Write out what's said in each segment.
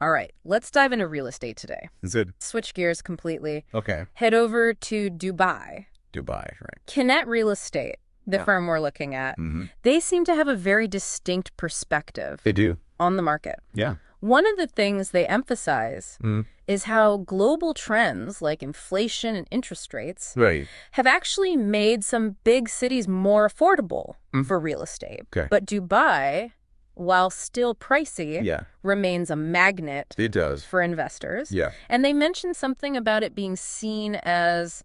All right, let's dive into real estate today. Is it? Switch gears completely. Okay. Head over to Dubai. Dubai, right. Kinenet Real Estate, the firm we're looking at, they seem to have a very distinct perspective They do. on the market. Yeah. One of the things they emphasize is how global trends like inflation and interest rates Right. have actually made some big cities more affordable for real estate. Okay. But Dubai, while still pricey, Yeah. remains a magnet It does. for investors. Yeah. And they mentioned something about it being seen as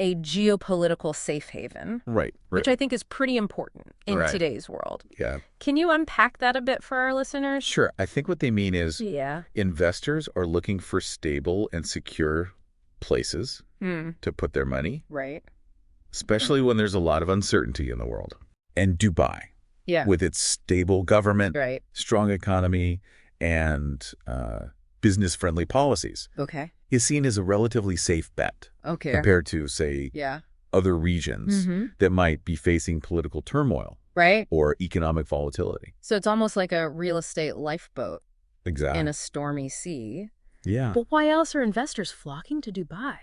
a geopolitical safe haven, Right. which I think is pretty important in Right. today's world. Yeah. Can you unpack that a bit for our listeners? Sure. I think what they mean is Yeah. investors are looking for stable and secure places to put their money, Right. especially when there's a lot of uncertainty in the world. And Dubai, Yeah. with its stable government, Right. strong economy, and business-friendly policies, Okay. is seen as a relatively safe bet Okay. compared to, say, Yeah. other regions that might be facing political turmoil Right. or economic volatility. So it's almost like a real estate lifeboat Exactly. in a stormy sea. Yeah. But why else are investors flocking to Dubai?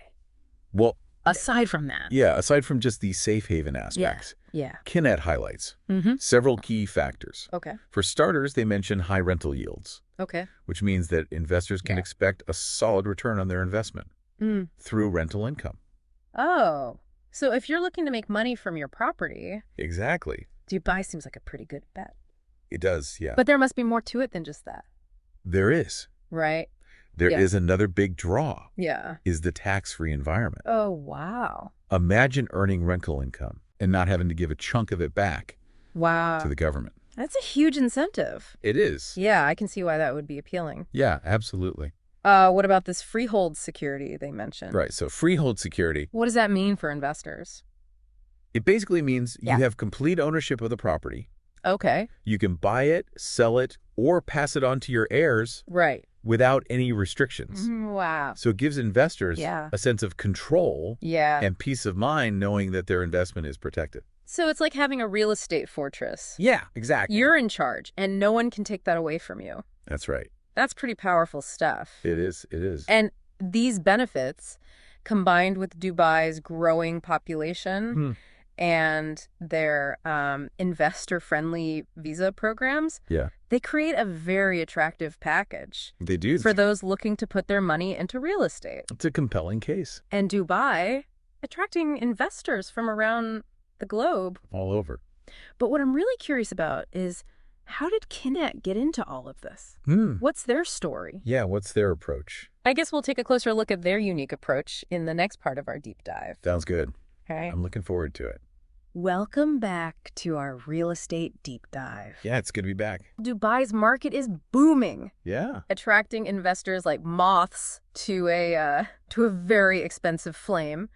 Well, Aside from that. yeah, aside from just the safe haven aspects, Yeah. Kinenet highlights several key factors. Okay. For starters, they mention high rental yields, Okay. which means that investors can expect a solid return on their investment through rental income. Oh. So if you're looking to make money from your property, Exactly. Dubai seems like a pretty good bet. It does, yeah. But there must be more to it than just that, There is. right? There Yeah. is another big draw, Yeah. is the tax-free environment. Oh, wow. Imagine earning rental income and not having to give a chunk of it back Wow. to the government. That's a huge incentive. It is. Yeah, I can see why that would be appealing. Yeah, absolutely. What about this freehold security they mentioned? Right. So freehold security, What does that mean for investors? it basically means Yeah. you have complete ownership of the property. Okay. You can buy it, sell it, or pass it on to your heirs Right. without any restrictions. Wow. So it gives investors Yeah. a sense of control Yeah. and peace of mind knowing that their investment is protected. So it's like having a real estate fortress. Yeah, exactly. You're in charge, and no one can take that away from you. That's right. That's pretty powerful stuff. It is. It is. And these benefits, combined with Dubai's growing population and their investor-friendly visa programs, Yeah, they create a very attractive package they do. for those looking to put their money into real estate. It's a compelling case And Dubai, attracting investors from around the globe. all over. But what I'm really curious about is, how did Kinenet get into all of this? What's their story? Yeah, what's their approach? I guess we'll take a closer look at their unique approach in the next part of our deep dive. Sounds good. Okay. I'm looking forward to it. Welcome back to our real estate deep dive. Yeah, it's good to be back. Dubai's market is booming, Yeah. attracting investors like moths to a very expensive flame.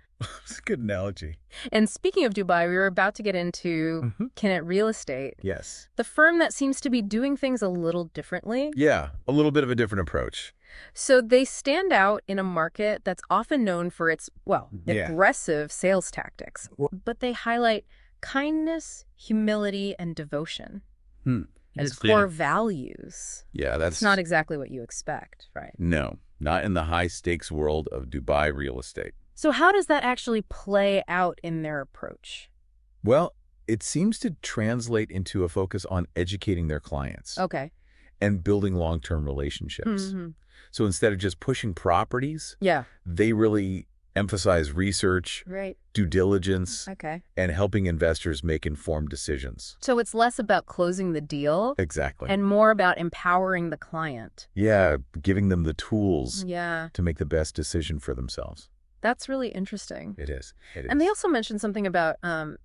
It's a good analogy. And speaking of Dubai, we were about to get into Kinenet Real Estate, Yes. the firm that seems to be doing things a little differently. Yeah, a little bit of a different approach. So they stand out in a market that's often known for its, aggressive sales tactics. But they highlight kindness, humility, and devotion as core values. Yeah, that's It's not exactly what you expect, right? No, not in the high-stakes world of Dubai real estate. So how does that actually play out in their approach? Well, it seems to translate into a focus on educating their clients Okay. and building long-term relationships. So instead of just pushing properties, Yeah. they really emphasize research, Right. due diligence, Okay. and helping investors make informed decisions. So it's less about closing the deal Exactly. and more about empowering the client. Yeah, giving them the tools Yeah. to make the best decision for themselves. That's really interesting. It is. It is. And they also mentioned something about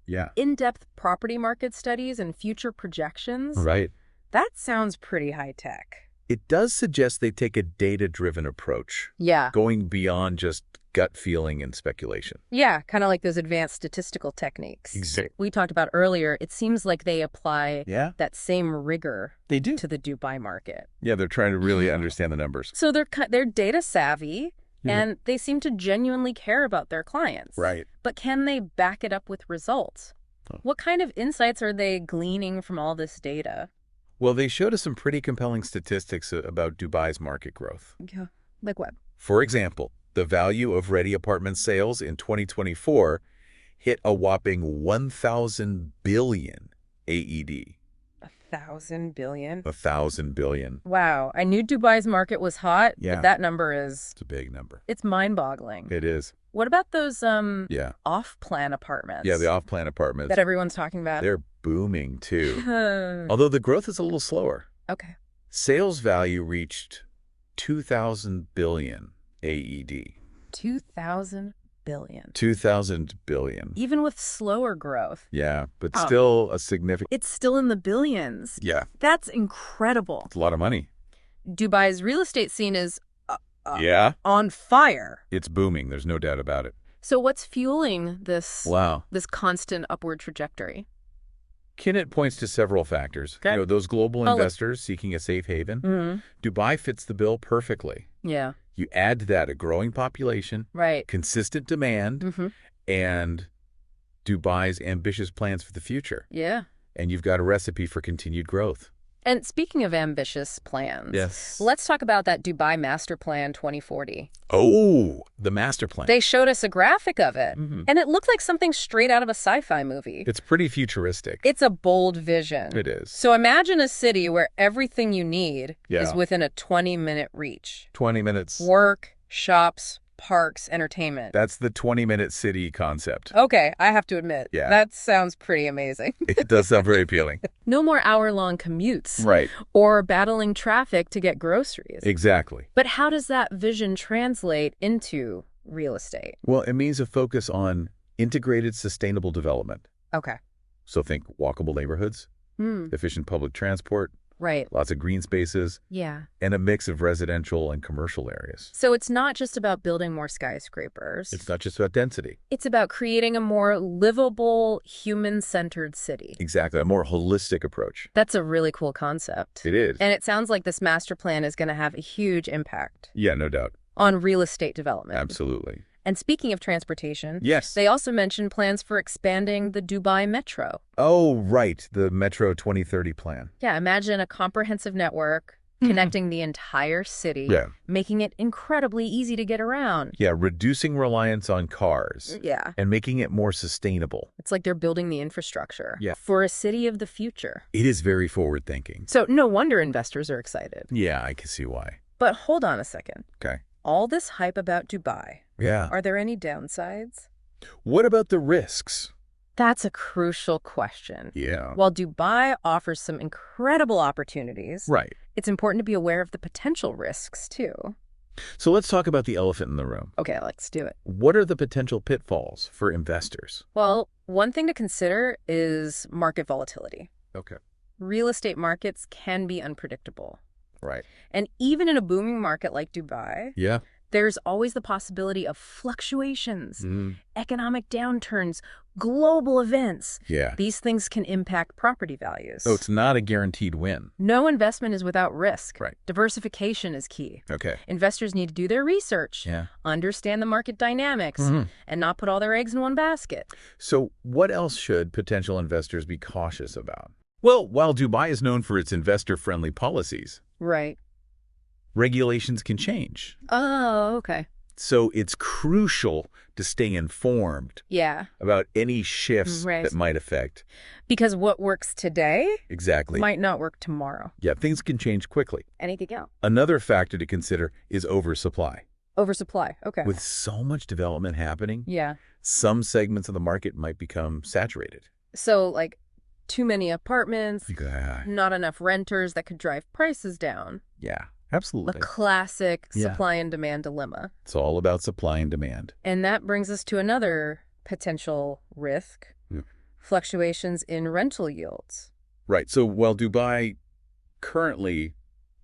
Yeah. in-depth property market studies and future projections. Right. That sounds pretty high-tech. It does suggest they take a data-driven approach, Yeah. going beyond just gut feeling and speculation. Yeah, kind of like those advanced statistical techniques. Exactly. We talked about earlier. It seems like they apply Yeah, that same rigor they do. to the Dubai market. Yeah, they're trying to really understand the numbers. So they're data savvy, and they seem to genuinely care about their clients. Right. But can they back it up with results? Oh. What kind of insights are they gleaning from all this data? Well, they showed us some pretty compelling statistics about Dubai's market growth. Yeah. Like what? For example, the value of ready apartment sales in 2024 hit a whopping 1,000 billion AED. 1,000 billion? 1,000 billion. Wow. I knew Dubai's market was hot, Yeah. but that number is... It's a big number. It's mind-boggling. It is. What about those Yeah. off-plan apartments? Yeah, the off-plan apartments. That everyone's talking about. They're booming, too. Although the growth is a little slower. Okay. Sales value reached 2,000 billion AED. 2,000 billion. 2,000 billion. Even with slower growth. Yeah, but still a significant... It's still in the billions. Yeah. That's incredible. It's a lot of money. Dubai's real estate scene is yeah. on fire. It's booming. There's no doubt about it. So what's fueling this this constant upward trajectory? Kinenet points to several factors. Okay. Those global investors seeking a safe haven. Mm-hmm. Dubai fits the bill perfectly. Yeah. You add to that a growing population, right, consistent demand, and Dubai's ambitious plans for the future. Yeah. And you've got a recipe for continued growth. And speaking of ambitious plans, yes, let's talk about that Dubai Master Plan 2040. Oh, the master plan. They showed us a graphic of it, and it looked like something straight out of a sci-fi movie. It's pretty futuristic. It's a bold vision. It is. So imagine a city where everything you need Yeah. is within a 20-minute reach. 20 minutes. Work, shops, parks, entertainment. That's the 20-minute city concept. Okay, I have to admit, Yeah. that sounds pretty amazing. It does sound very appealing. No more hour-long commutes. Right. Or battling traffic to get groceries. Exactly. But how does that vision translate into real estate? Well, it means a focus on integrated sustainable development. Okay. So think walkable neighborhoods, efficient public transport, Right. lots of green spaces, Yeah. and a mix of residential and commercial areas. So it's not just about building more skyscrapers. It's not just about density. It's about creating a more livable, human-centered city. Exactly. A more holistic approach. That's a really cool concept. It is. And it sounds like this master plan is going to have a huge impact Yeah, no doubt. on real estate development. Absolutely. And speaking of transportation, Yes. they also mentioned plans for expanding the Dubai Metro. Oh, right. The Metro 2030 plan. Yeah, imagine a comprehensive network connecting the entire city, Yeah. making it incredibly easy to get around. Yeah, reducing reliance on cars Yeah. and making it more sustainable. It's like they're building the infrastructure Yeah. for a city of the future. It is very forward-thinking. So no wonder investors are excited. Yeah, I can see why. But hold on a second. Okay. All this hype about Dubai, Yeah. are there any downsides? What about the risks? That's a crucial question. Yeah. While Dubai offers some incredible opportunities, Right. it's important to be aware of the potential risks, too. So let's talk about the elephant in the room. Okay, let's do it. What are the potential pitfalls for investors? Well, one thing to consider is market volatility. Okay. Real estate markets can be unpredictable. Right. And even in a booming market like Dubai, Yeah. there's always the possibility of fluctuations, economic downturns, global events. Yeah. These things can impact property values. So it's not a guaranteed win. No investment is without risk. Right. Diversification is key. Okay. Investors need to do their research, Yeah. understand the market dynamics, and not put all their eggs in one basket. So what else should potential investors be cautious about? Well, while Dubai is known for its investor-friendly policies, Right. regulations can change. Oh, okay. So it's crucial to stay informed Yeah. about any shifts Right. that might affect. Because what works today Exactly. might not work tomorrow. Yeah, things can change quickly. Anything else? Another factor to consider is oversupply. Oversupply. Okay. With so much development happening, Yeah. some segments of the market might become saturated. So, like, too many apartments, Yeah, not enough renters that could drive prices down. The absolutely. classic Yeah. supply and demand dilemma. It's all about supply and demand. And that brings us to another potential risk, Yeah. fluctuations in rental yields. Right. So while Dubai currently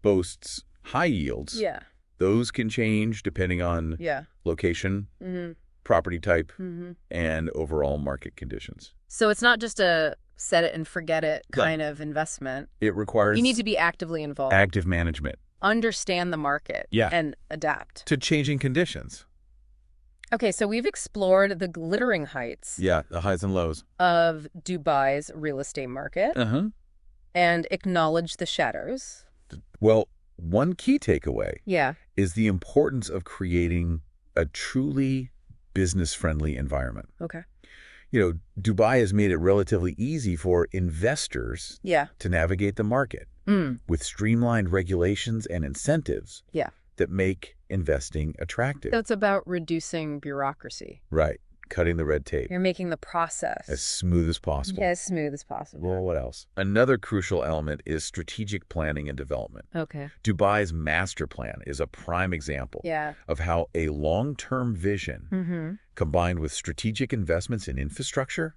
boasts high yields, Yeah. those can change depending on Yeah. location, Mm-hmm. property type, Mm-hmm. and overall market conditions. So it's not just a set it and forget it No. kind of investment. It requires You need to be actively involved. active management Understand the market. Yeah. And adapt. to changing conditions. Okay, so we've explored the glittering heights Yeah, the highs and lows. of Dubai's real estate market. Uh-huh. And acknowledge the shadows. Well, one key takeaway Yeah. is the importance of creating a truly business-friendly environment. Okay. Dubai has made it relatively easy for investors Yeah. to navigate the market with streamlined regulations and incentives that make investing attractive. So it's about reducing bureaucracy. Right. Cutting the red tape. You're making the process As smooth as possible. Yeah, as smooth as possible. Well, what else? Another crucial element is strategic planning and development. Okay. Dubai's master plan is a prime example of how a long-term vision combined with strategic investments in infrastructure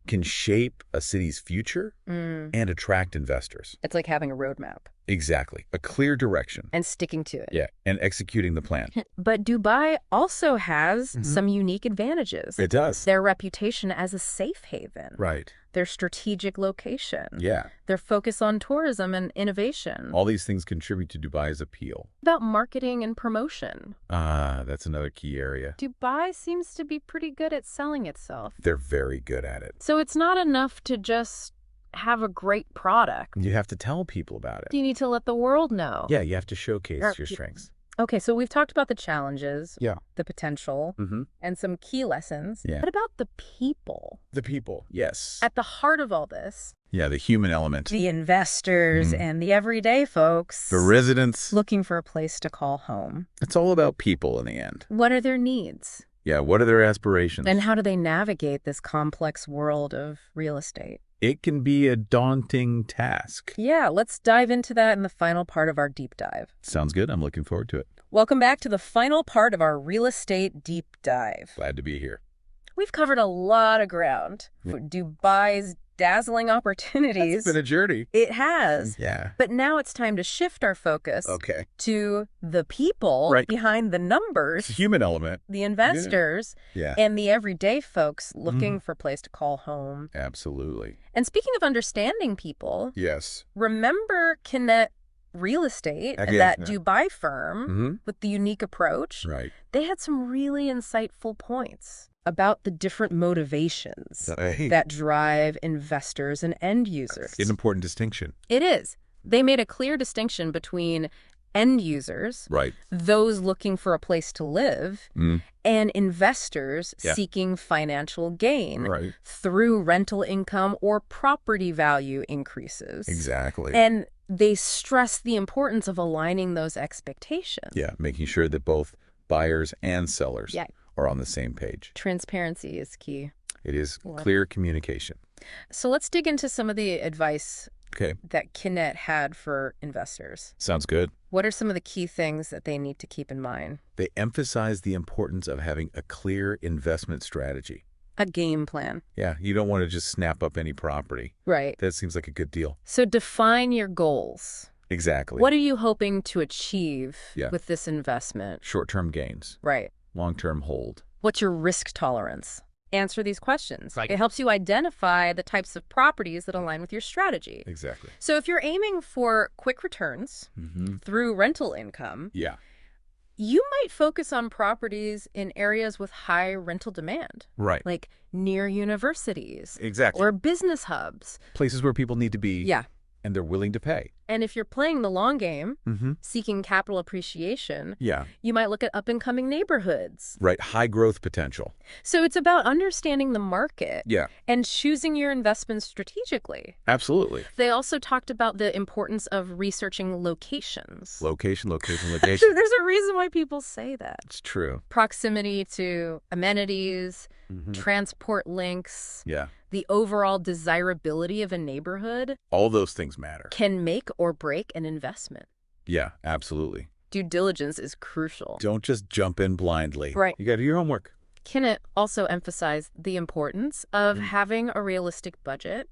can shape a city's future and attract investors. It's like having a roadmap. Exactly. A clear direction. And sticking to it. Yeah, and executing the plan. But Dubai also has some unique advantages. It does. Their reputation as a safe haven. Right. Their strategic location. Yeah. Their focus on tourism and innovation. All these things contribute to Dubai's appeal. About marketing and promotion. That's another key area. Dubai seems to be pretty good at selling itself. They're very good at it. So it's not enough to just have a great product. You have to tell people about it. You need to let the world know. Yeah, you have to showcase your strengths. Okay, so we've talked about the challenges, the potential, Mm-hmm. and some key lessons. Yeah. What about the people? The people, yes. At the heart of all this, Yeah, the human element. the investors and the everyday folks The residents. looking for a place to call home. It's all about people in the end. What are their needs? Yeah, what are their aspirations? And how do they navigate this complex world of real estate? It can be a daunting task. Yeah, let's dive into that in the final part of our deep dive. Sounds good. I'm looking forward to it. Welcome back to the final part of our real estate deep dive. Glad to be here. We've covered a lot of ground for Dubai's dazzling opportunities. It's been a journey. It has. Yeah. But now it's time to shift our focus to the people behind the numbers, It's a human element. the investors, Yeah. and the everyday folks looking for a place to call home. Absolutely. And speaking of understanding people, Yes. remember Kinenet Real Estate, that Dubai firm with the unique approach? Right. They had some really insightful points about the different motivations that drive investors and end users. An important distinction. It is. They made a clear distinction between end users, those looking for a place to live, and investors seeking financial gain through rental income or property value increases. Exactly. And they stress the importance of aligning those expectations. Yeah, making sure that both buyers and sellers are on the same page. Transparency is key. It is clear communication. So let's dig into some of the advice Okay. that Kinenet had for investors. Sounds good. What are some of the key things that they need to keep in mind? They emphasize the importance of having a clear investment strategy. A game plan. Yeah, you don't want to just snap up any property. Right. That seems like a good deal. So define your goals. Exactly. What are you hoping to achieve with this investment? Short-term gains. Right. Long-term hold. What's your risk tolerance? Answer these questions. It helps you identify the types of properties that align with your strategy. Exactly. So if you're aiming for quick returns through rental income, you might focus on properties in areas with high rental demand. Right. Like near universities. Exactly. Or business hubs. Places where people need to be. Yeah. And they're willing to pay. And if you're playing the long game, seeking capital appreciation, you might look at up-and-coming neighborhoods. Right. High growth potential. So it's about understanding the market and choosing your investments strategically. Absolutely. They also talked about the importance of researching locations. Location. There's a reason why people say that. It's true. Proximity to amenities, transport links, the overall desirability of a neighborhood. All those things matter. Can make or break an investment. Yeah, absolutely. Due diligence is crucial. Don't just jump in blindly. Right. You got to do your homework. Kinenet also emphasized the importance of having a realistic budget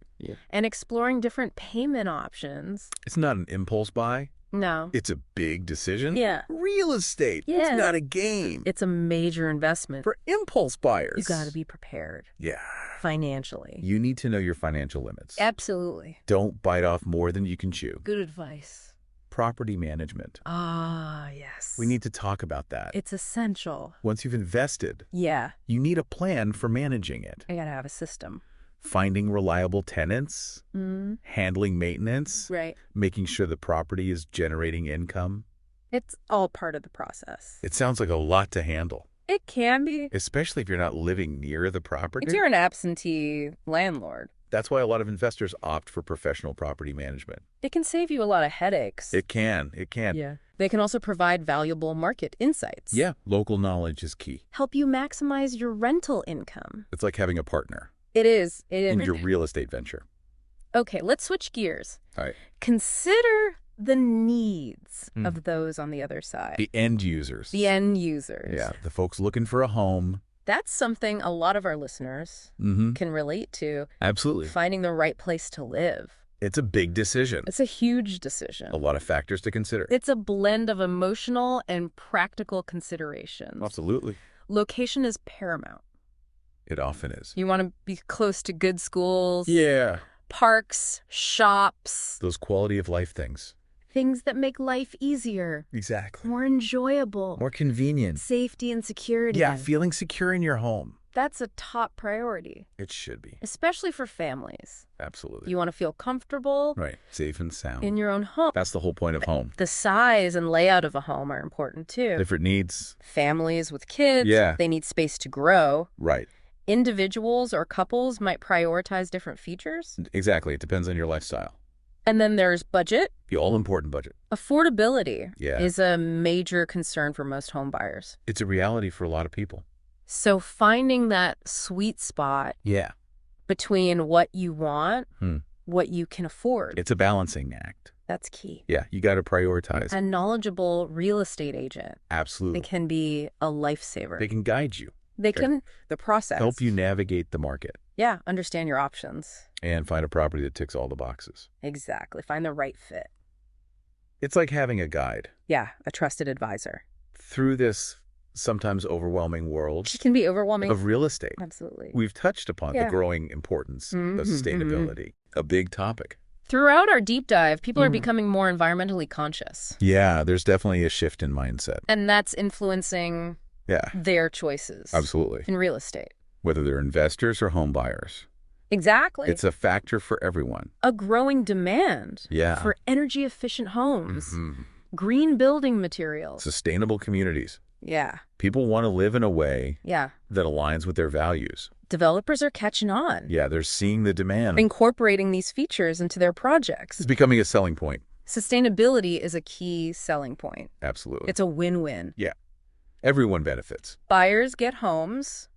and exploring different payment options. It's not an impulse buy. No. It's a big decision. Yeah. Real estate. Yeah. It's not a game. It's a major investment. For impulse buyers. You got to be prepared. Yeah. Financially. You need to know your financial limits. Absolutely. Don't bite off more than you can chew. Good advice. Property management. Ah, yes. We need to talk about that. It's essential. Once you've invested, Yeah. you need a plan for managing it. I got to have a system. finding reliable tenants, handling maintenance, making sure the property is generating income. It's all part of the process. It sounds like a lot to handle. It can be. Especially if you're not living near the property. If you're an absentee landlord. That's why a lot of investors opt for professional property management. It can save you a lot of headaches. It can. Yeah. They can also provide valuable market insights. Yeah, local knowledge is key. Help you maximize your rental income. It's like having a partner. It is. In your real estate venture. Okay, let's switch gears. All right. Consider the needs of those on the other side. The end users. The end users. Yeah, the folks looking for a home. That's something a lot of our listeners can relate to. Absolutely. Finding the right place to live. It's a big decision. It's a huge decision. A lot of factors to consider. It's a blend of emotional and practical considerations. Absolutely. Location is paramount. It often is. You want to be close to good schools. Yeah. Parks, shops. Those quality of life things. Things that make life easier. Exactly. More enjoyable. More convenient. Safety and security. Yeah, feeling secure in your home. That's a top priority. It should be. Especially for families. Absolutely. You want to feel comfortable. Right. Safe and sound. In your own home. That's the whole point of home. The size and layout of a home are important too. Different needs. Families with kids. Yeah. They need space to grow. Right. Individuals or couples might prioritize different features. Exactly. It depends on your lifestyle. And then there's budget. The all-important budget. Affordability is a major concern for most home buyers. It's a reality for a lot of people. So finding that sweet spot between what you want, what you can afford. It's a balancing act. That's key. Yeah, you got to prioritize. A knowledgeable real estate agent. Absolutely. They can be a lifesaver. They can guide you. They can, the process. Help you navigate the market. Yeah, understand your options. And find a property that ticks all the boxes. Exactly. Find the right fit. It's like having a guide. Yeah, a trusted advisor. Through this sometimes overwhelming world. It can be overwhelming. Of real estate. Absolutely. We've touched upon the growing importance of sustainability. A big topic. Throughout our deep dive, people are becoming more environmentally conscious. Yeah, there's definitely a shift in mindset. And that's influencing their choices. Absolutely. In real estate. Whether they're investors or home buyers. Exactly. It's a factor for everyone. A growing demand for energy-efficient homes, green building materials. Sustainable communities. Yeah. People want to live in a way that aligns with their values. Developers are catching on. Yeah, they're seeing the demand. Incorporating these features into their projects. It's becoming a selling point. Sustainability is a key selling point. Absolutely. It's a win-win. Yeah. Everyone benefits. Buyers get homes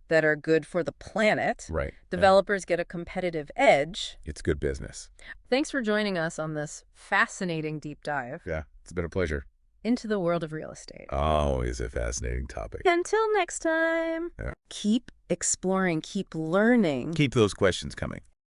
that are good for the planet. Right. Developers get a competitive edge. It's good business. Thanks for joining us on this fascinating deep dive. Yeah, it's been a pleasure. Into the world of real estate. Always a fascinating topic. Until next time, keep exploring, keep learning. Keep those questions coming.